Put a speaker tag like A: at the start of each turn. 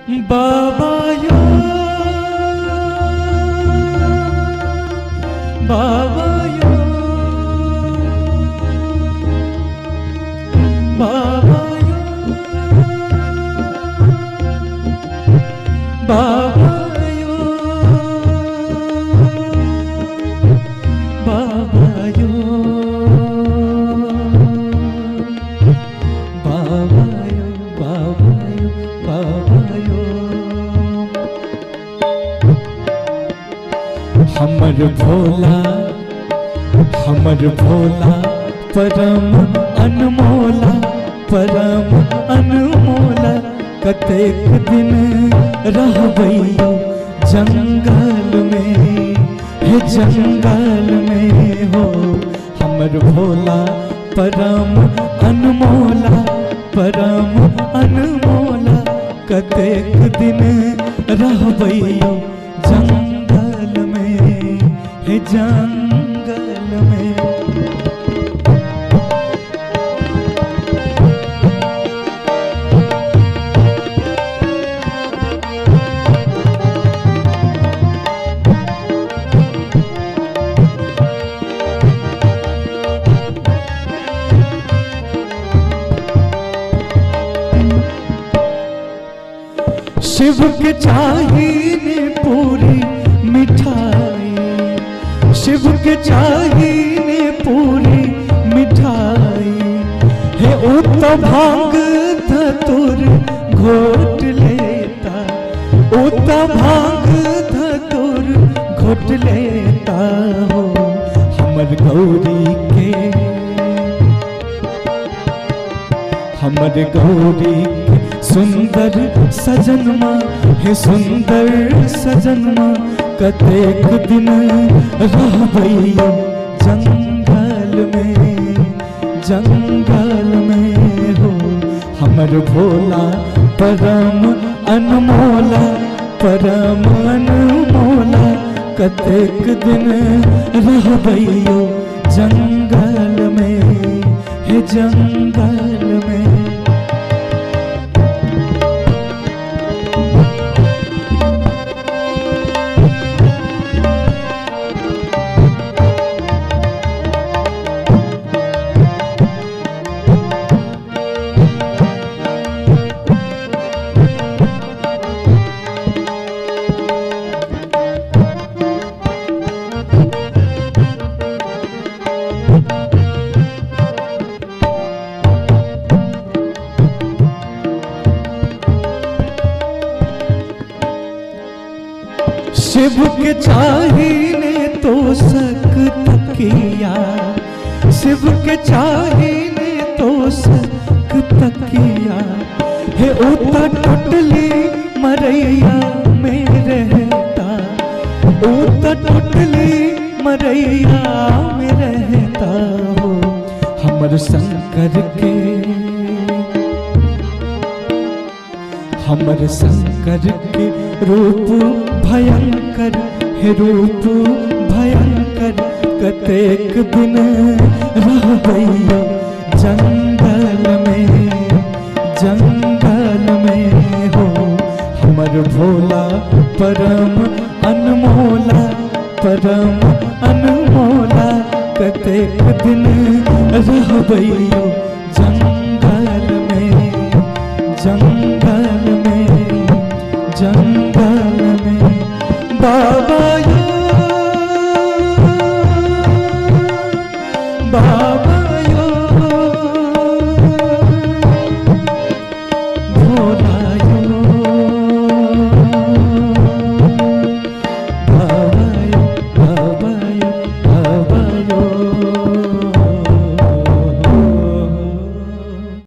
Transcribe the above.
A: बाबा यो बाबा यो बाबा यो बाबा यो बाबा यो बाबा यो बाबा यो बाबा यो। हमर भोला परम अनमोला परम अनमोला कतेक दिन रहबैयो जंगल में हे जंगल में हो। हमर भोला परम अनमोला परम अनमोला कतेक दिन रहबैयो जंगल में हे जंगल में। शिव के चाहिए पूरी मिठाई शिव के चाहिए पूरी मिठाई हे उत भांग धतुर घोट लेता उत भांग धतुर घोट लेता हो। हमर गौरी के सुंदर सजनमा हे सुंदर सजनमा कतेक दिन रहबैयो जंगल में हो। हमर भोला परम अनमोला कतेक दिन रहबैयो जंगल में हे जंगल में। शिव के चाहिए तो सक तकिया शिव के चाहिए तो सक तकिया हे उता टुटली मरैया में रहता उता टुटली मरैया में रहता हो। हमर शंकर के रूप भयंकर हे रूप भयंकर कतेक दिन रहबैयो जंगल में हो। हमर भोला परम अनमोला कतेक दिन रहबैयो जंगल में बाबा यो बाबा